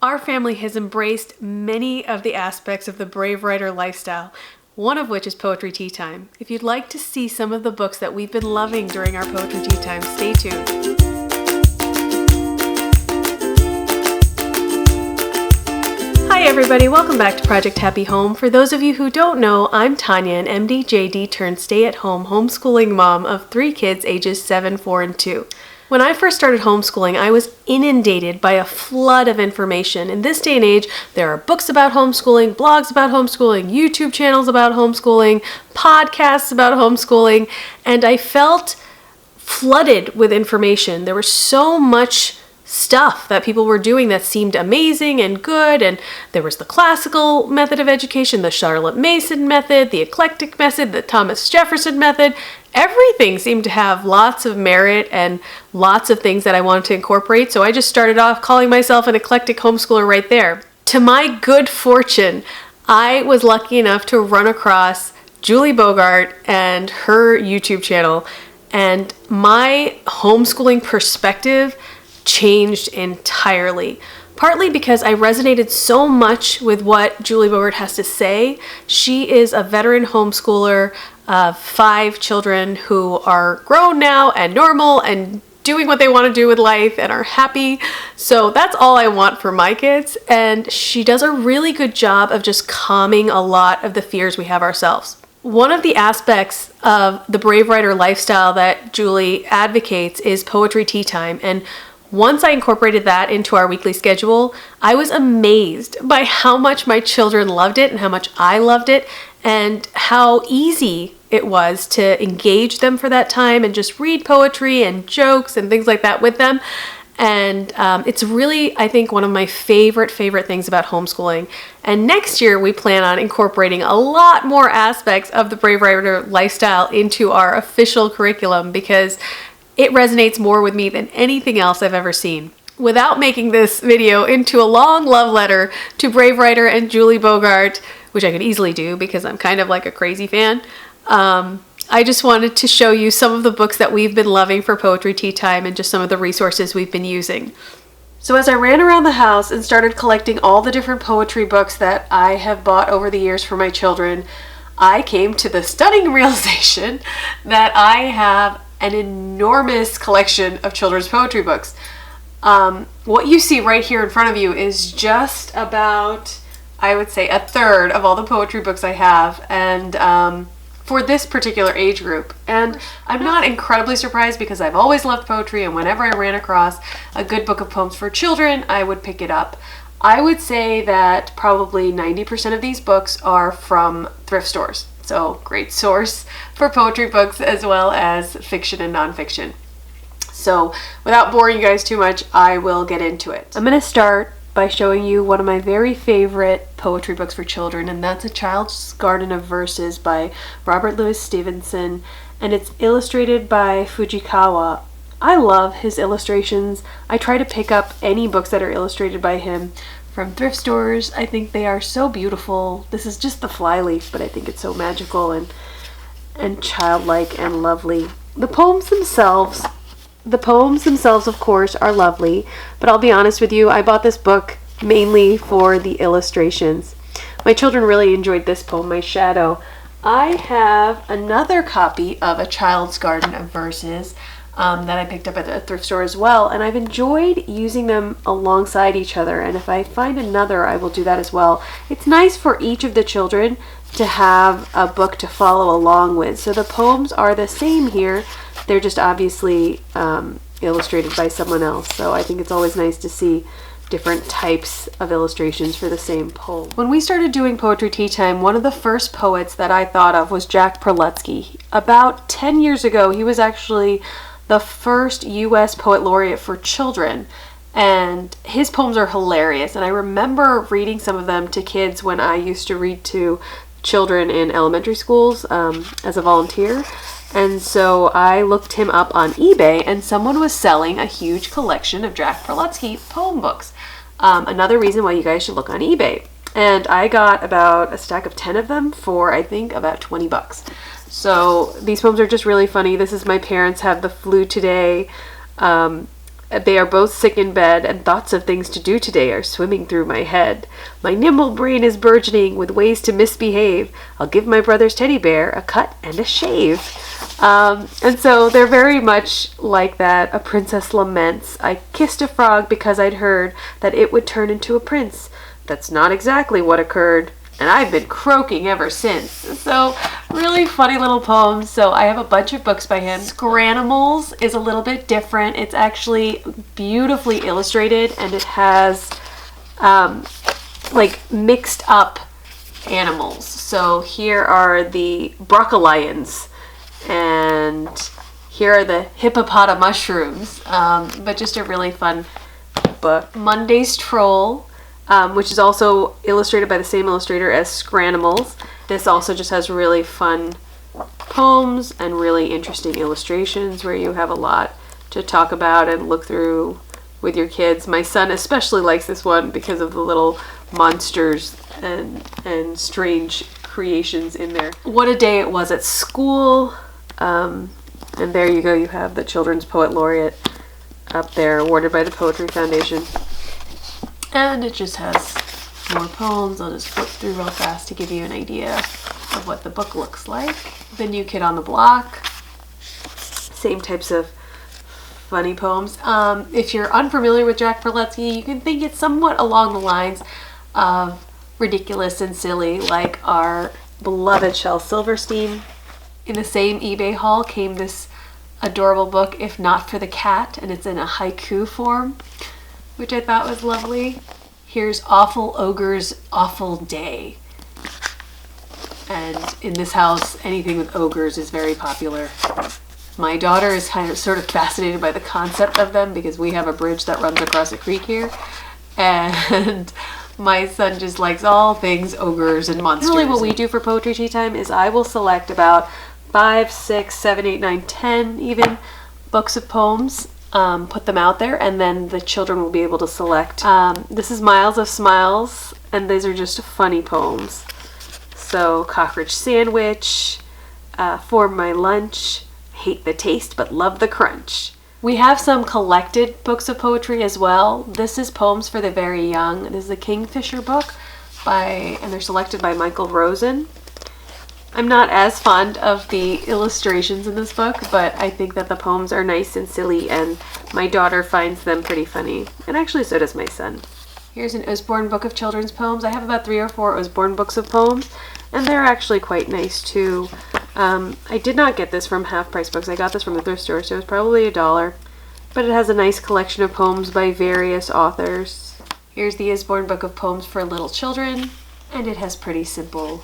Our family has embraced many of the aspects of the Bravewriter lifestyle, one of which is Poetry Tea Time. If you'd like to see some of the books that we've been loving during our Poetry Tea Time, stay tuned. Hi everybody, welcome back to Project Happy Home. For those of you who don't know, I'm Tanya, an MD JD turned stay-at-home homeschooling mom of 3 kids ages 7, 4, and 2. When I first started homeschooling, I was inundated by a flood of information. In this day and age, there are books about homeschooling, blogs about homeschooling, YouTube channels about homeschooling, podcasts about homeschooling, and I felt flooded with information. There was so much stuff that people were doing that seemed amazing and good, and there was the classical method of education, the Charlotte Mason method, the eclectic method, the Thomas Jefferson method. Everything seemed to have lots of merit and lots of things that I wanted to incorporate, so I just started off calling myself an eclectic homeschooler right there. To my good fortune, I was lucky enough to run across Julie Bogart and her YouTube channel, and my homeschooling perspective changed entirely. Partly because I resonated so much with what Julie Bogart has to say. She is a veteran homeschooler of 5 children who are grown now and normal and doing what they want to do with life and are happy. So that's all I want for my kids. And she does a really good job of just calming a lot of the fears we have ourselves. One of the aspects of the Bravewriter lifestyle that Julie advocates is Poetry Tea Time. And once I incorporated that into our weekly schedule, I was amazed by how much my children loved it and how much I loved it and how easy it was to engage them for that time and just read poetry and jokes and things like that with them. And it's really, I think, one of my favorite things about homeschooling. And next year, we plan on incorporating a lot more aspects of the Bravewriter lifestyle into our official curriculum because it resonates more with me than anything else I've ever seen. Without making this video into a long love letter to Bravewriter and Julie Bogart, which I could easily do because I'm kind of like a crazy fan, I just wanted to show you some of the books that we've been loving for Poetry Tea Time and just some of the resources we've been using. So as I ran around the house and started collecting all the different poetry books that I have bought over the years for my children, I came to the stunning realization that I have an enormous collection of children's poetry books. What you see right here in front of you is just about, I would say, a third of all the poetry books I have, and for this particular age group. And I'm not incredibly surprised because I've always loved poetry, and whenever I ran across a good book of poems for children, I would pick it up. I would say that probably 90% of these books are from thrift stores. So great source for poetry books as well as fiction and nonfiction. So without boring you guys too much, I will get into it. I'm going to start by showing you one of my very favorite poetry books for children, and that's A Child's Garden of Verses by Robert Louis Stevenson, and it's illustrated by Fujikawa. I love his illustrations. I try to pick up any books that are illustrated by him from thrift stores. I think they are so beautiful. This is just the flyleaf, but I think it's so magical and childlike and lovely. The poems themselves, of course, are lovely, but I'll be honest with you, I bought this book mainly for the illustrations. My children really enjoyed this poem, My Shadow. I have another copy of A Child's Garden of Verses that I picked up at the thrift store as well, and I've enjoyed using them alongside each other, and if I find another I will do that as well. It's nice for each of the children to have a book to follow along with. So the poems are the same here, they're just obviously illustrated by someone else, so I think it's always nice to see different types of illustrations for the same poem. When we started doing Poetry Tea Time, one of the first poets that I thought of was Jack Prelutsky. About 10 years ago, he was actually the first U.S. Poet Laureate for children, and his poems are hilarious, and I remember reading some of them to kids when I used to read to children in elementary schools as a volunteer, and so I looked him up on eBay, and someone was selling a huge collection of Jack Prelutsky poem books. Another reason why you guys should look on eBay. And I got about a stack of 10 of them for, I think, about 20 bucks. So these poems are just really funny. This is My Parents Have the Flu Today. They are both sick in bed, and thoughts of things to do today are swimming through my head. My nimble brain is burgeoning with ways to misbehave. I'll give my brother's teddy bear a cut and a shave. And so they're very much like that. A princess laments. I kissed a frog because I'd heard that it would turn into a prince. That's not exactly what occurred, and I've been croaking ever since. So really funny little poems. So I have a bunch of books by him. Scranimals is a little bit different. It's actually beautifully illustrated, and it has like mixed up animals. So here are the broccolions, and here are the hippopotamushrooms, but just a really fun book. Monday's Troll, which is also illustrated by the same illustrator as Scranimals. This also just has really fun poems and really interesting illustrations where you have a lot to talk about and look through with your kids. My son especially likes this one because of the little monsters and strange creations in there. What a day it was at school. And there you go, you have the Children's Poet Laureate up there, awarded by the Poetry Foundation. And it just has more poems. I'll just flip through real fast to give you an idea of what the book looks like. The New Kid on the Block. Same types of funny poems. If you're unfamiliar with Jack Prelutsky, you can think it's somewhat along the lines of ridiculous and silly, like our beloved Shel Silverstein. In the same eBay haul came this adorable book, If Not for the Cat, and it's in a haiku form, which I thought was lovely. Here's Awful Ogre's Awful Day. And in this house, anything with ogres is very popular. My daughter is sort of fascinated by the concept of them because we have a bridge that runs across a creek here. And my son just likes all things ogres and monsters. Really what we do for Poetry Tea Time is I will select about 5, 6, 7, 8, 9, 10 even books of poems, put them out there, and then the children will be able to select. This is Miles of Smiles, and these are just funny poems. So Cockroach Sandwich, For My Lunch, Hate the Taste but Love the Crunch. We have some collected books of poetry as well. This is Poems for the Very Young. This is a Kingfisher book and they're selected by Michael Rosen. I'm not as fond of the illustrations in this book, but I think that the poems are nice and silly, and my daughter finds them pretty funny. And actually so does my son. Here's an Osborne book of children's poems. I have about 3 or 4 Osborne books of poems, and they're actually quite nice too. I did not get this from Half Price Books. I got this from the thrift store, so it was probably $1. But it has a nice collection of poems by various authors. Here's the Osborne book of poems for little children, and it has pretty simple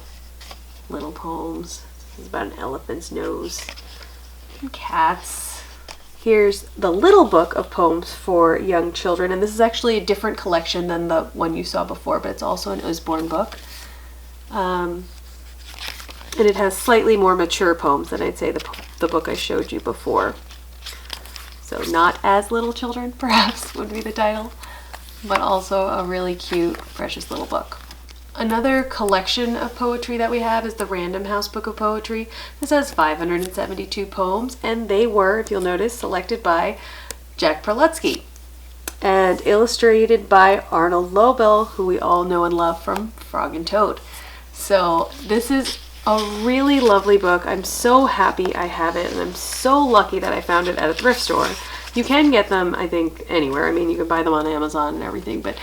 little poems. This is about an elephant's nose and cats. Here's the Little Book of Poems for Young Children, and this is actually a different collection than the one you saw before, but it's also an Osborne book. And it has slightly more mature poems than I'd say the book I showed you before. So Not As Little Children, perhaps, would be the title, but also a really cute, precious little book. Another collection of poetry that we have is the Random House Book of Poetry. This has 572 poems, and they were, if you'll notice, selected by Jack Prelutsky and illustrated by Arnold Lobel, who we all know and love from Frog and Toad. So this is a really lovely book. I'm so happy I have it, and I'm so lucky that I found it at a thrift store. You can get them, I think, anywhere. I mean, you can buy them on Amazon and everything, but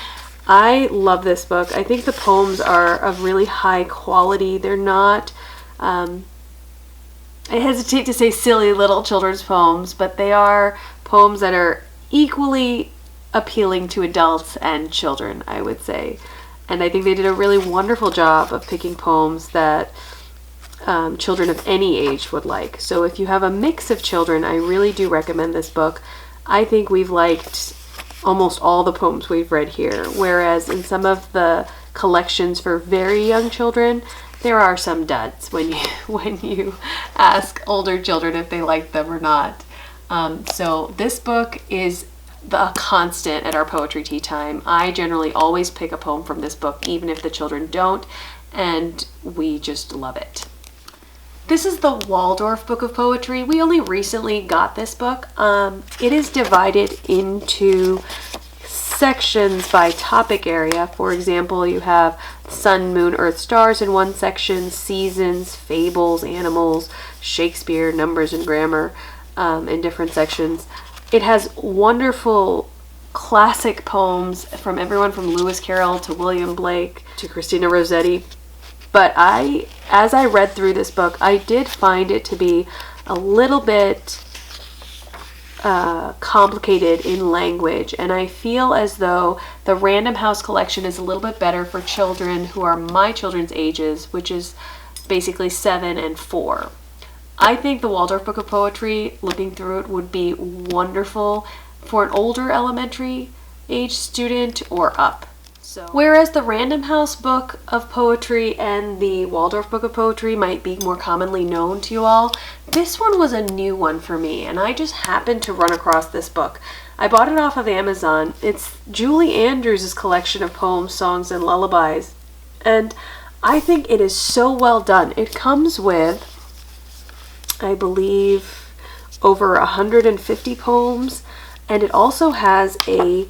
I love this book. I think the poems are of really high quality. They're not, I hesitate to say silly little children's poems, but they are poems that are equally appealing to adults and children, I would say. And I think they did a really wonderful job of picking poems that children of any age would like. So if you have a mix of children, I really do recommend this book. I think we've liked almost all the poems we've read here, whereas in some of the collections for very young children, there are some duds when you ask older children if they like them or not. So this book is the constant at our Poetry Tea Time. I generally always pick a poem from this book, even if the children don't, and we just love it. This is the Waldorf Book of Poetry. We only recently got this book. It is divided into sections by topic area. For example, you have sun, moon, earth, stars in one section, seasons, fables, animals, Shakespeare, numbers, and grammar in different sections. It has wonderful classic poems from everyone from Lewis Carroll to William Blake to Christina Rossetti. But as I read through this book, I did find it to be a little bit complicated in language, and I feel as though the Random House collection is a little bit better for children who are my children's ages, which is basically 7 and 4. I think the Waldorf Book of Poetry, looking through it, would be wonderful for an older elementary age student or up. Whereas the Random House Book of Poetry and the Waldorf Book of Poetry might be more commonly known to you all, this one was a new one for me, and I just happened to run across this book. I bought it off of Amazon. It's Julie Andrews' collection of poems, songs, and lullabies, and I think it is so well done. It comes with, I believe, over 150 poems, and it also has a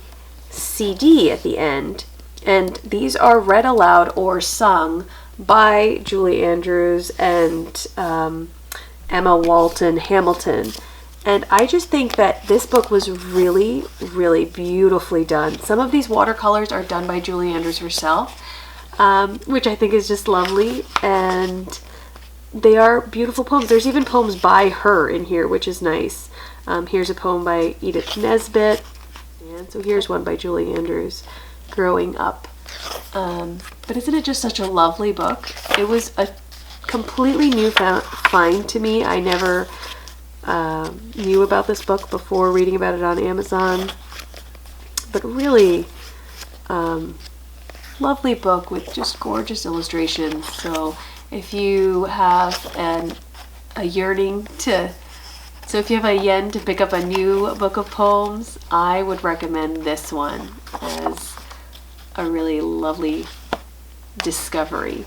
CD at the end. And these are read aloud or sung by Julie Andrews and Emma Walton Hamilton. And I just think that this book was really, really beautifully done. Some of these watercolors are done by Julie Andrews herself, which I think is just lovely. And they are beautiful poems. There's even poems by her in here, which is nice. Here's a poem by Edith Nesbit. And so here's one by Julie Andrews. Growing Up. But isn't it just such a lovely book? It was a completely new find to me. I never knew about this book before reading about it on Amazon. But really lovely book with just gorgeous illustrations. So if you have a yearning to if you have a yen to pick up a new book of poems, I would recommend this one as a really lovely discovery.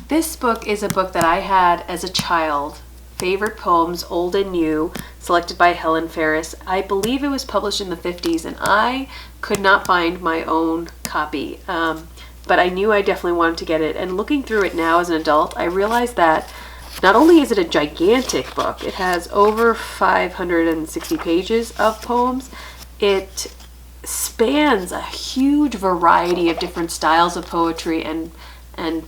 This book is a book that I had as a child. Favorite Poems, Old and New, selected by Helen Ferris. I believe it was published in the 50s, and I could not find my own copy. But I knew I definitely wanted to get it. And looking through it now as an adult, I realized that not only is it a gigantic book, it has over 560 pages of poems. It spans a huge variety of different styles of poetry and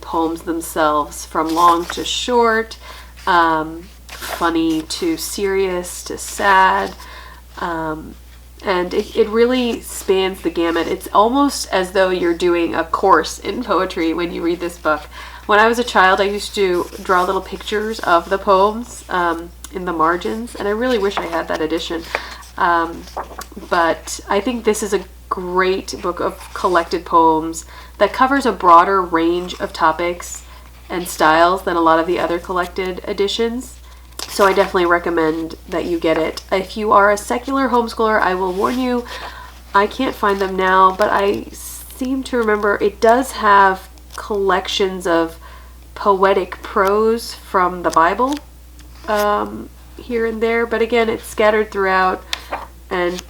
poems themselves, from long to short, funny to serious to sad, and it really spans the gamut. It's almost as though you're doing a course in poetry when you read this book. When I was a child, I used to draw little pictures of the poems in the margins, and I really wish I had that edition. But I think this is a great book of collected poems that covers a broader range of topics and styles than a lot of the other collected editions. So I definitely recommend that you get it. If you are a secular homeschooler, I will warn you, I can't find them now, but I seem to remember it does have collections of poetic prose from the Bible here and there, but again, it's scattered throughout and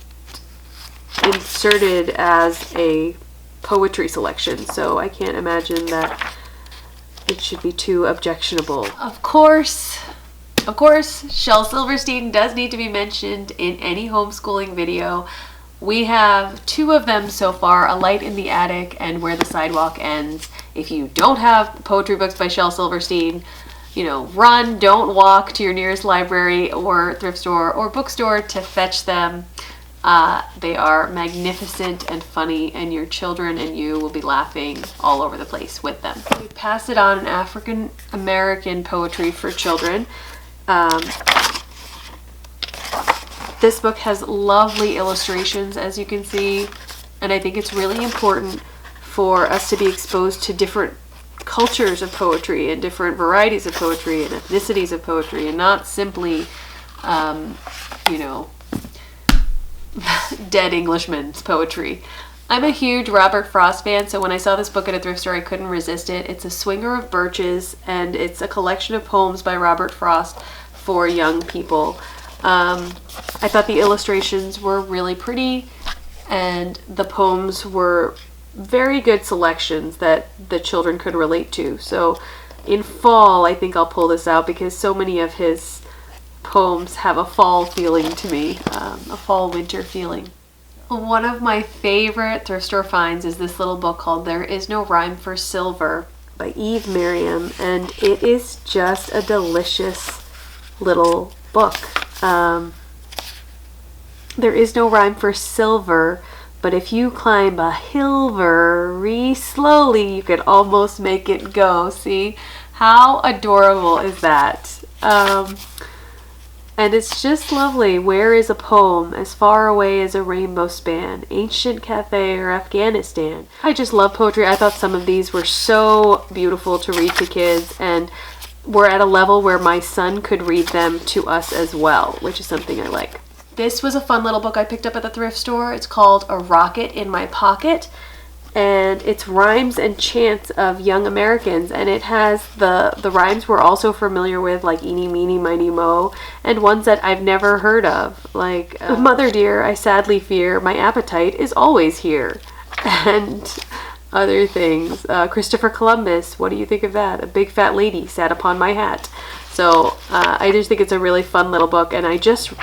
inserted as a poetry selection, so I can't imagine that it should be too objectionable. Of course, Shel Silverstein does need to be mentioned in any homeschooling video. We have 2 of them so far, A Light in the Attic and Where the Sidewalk Ends. If you don't have poetry books by Shel Silverstein, run, don't walk to your nearest library or thrift store or bookstore to fetch them. They are magnificent and funny, and your children and you will be laughing all over the place with them. We pass it on in African American poetry for children. This book has lovely illustrations, as you can see, and I think it's really important for us to be exposed to different cultures of poetry and different varieties of poetry and ethnicities of poetry, and not simply, dead Englishman's poetry. I'm a huge Robert Frost fan, so when I saw this book at a thrift store, I couldn't resist it. It's A Swinger of Birches, and it's a collection of poems by Robert Frost for young people. I thought the illustrations were really pretty, and the poems were very good selections that the children could relate to. So in fall, I think I'll pull this out because so many of his poems have a fall feeling to me, a fall-winter feeling. One of my favorite thrift store finds is this little book called There Is No Rhyme for Silver by Eve Merriam, and it is just a delicious little book. There is no rhyme for silver, but if you climb a hill very slowly, you can almost make it go. See? How adorable is that? And it's just lovely. Where is a poem as far away as a rainbow span? Ancient Cathay or Afghanistan? I just love poetry. I thought some of these were so beautiful to read to kids, and we're at a level where my son could read them to us as well, which is something I like. This was a fun little book I picked up at the thrift store. It's called A Rocket in My Pocket, and it's rhymes and chants of young Americans, and it has the rhymes we're also familiar with, like eeny, meeny, miny, mo, and ones that I've never heard of, like Mother dear, I sadly fear my appetite is always here, and other things. Christopher Columbus, what do you think of that? A big fat lady sat upon my hat. So I just think it's a really fun little book, and I just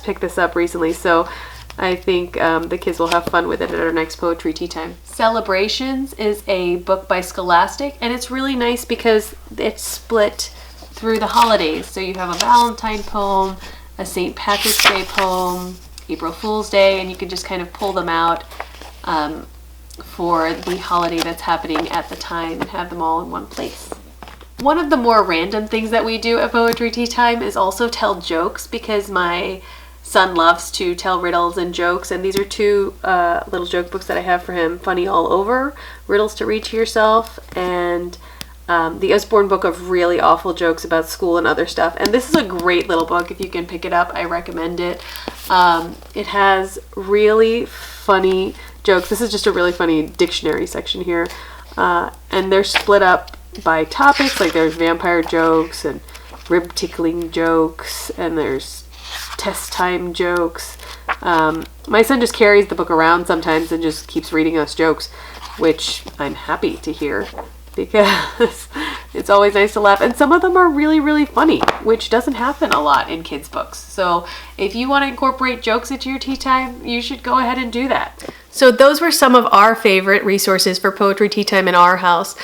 picked this up recently, so I think the kids will have fun with it at our next poetry tea time. Celebrations is a book by Scholastic, and it's really nice because it's split through the holidays. So you have a Valentine poem, a St. Patrick's Day poem, April Fool's Day, and you can just kind of pull them out for the holiday that's happening at the time and have them all in one place. One of the more random things that we do at Poetry Tea Time is also tell jokes, because my son loves to tell riddles and jokes, and these are two little joke books that I have for him. Funny All Over, Riddles to Read to Yourself, and the Usborne book of really awful jokes about school and other stuff. And this is a great little book. If you can pick it up, I recommend it. It has really funny jokes. This is just a really funny dictionary section here, and they're split up by topics. Like there's vampire jokes and rib tickling jokes, and there's test time jokes. My son just carries the book around sometimes and just keeps reading us jokes, which I'm happy to hear, because it's always nice to laugh, and some of them are really, really funny, which doesn't happen a lot in kids' books. So if you want to incorporate jokes into your tea time, you should go ahead and do that. So those were some of our favorite resources for Poetry Tea Time in our house.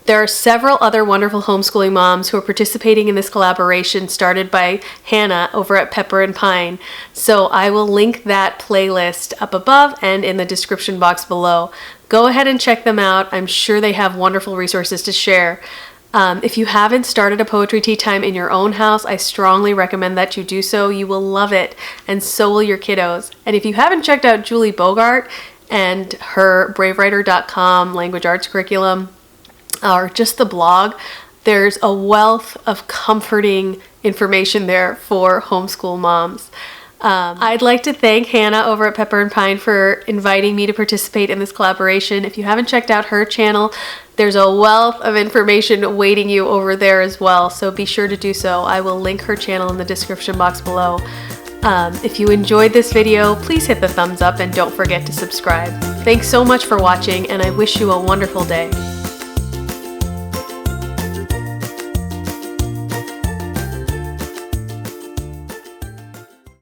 There are several other wonderful homeschooling moms who are participating in this collaboration started by Hannah over at Pepper and Pine. So I will link that playlist up above and in the description box below. Go ahead and check them out. I'm sure they have wonderful resources to share. If you haven't started a Poetry Tea Time in your own house, I strongly recommend that you do so. You will love it, and so will your kiddos. And if you haven't checked out Julie Bogart and her Bravewriter.com language arts curriculum, or just the blog, there's a wealth of comforting information there for homeschool moms. I'd like to thank Hannah over at Pepper and Pine for inviting me to participate in this collaboration. If you haven't checked out her channel, there's a wealth of information awaiting you over there as well, so be sure to do so. I will link her channel in the description box below. If you enjoyed this video, please hit the thumbs up and don't forget to subscribe. Thanks so much for watching, and I wish you a wonderful day.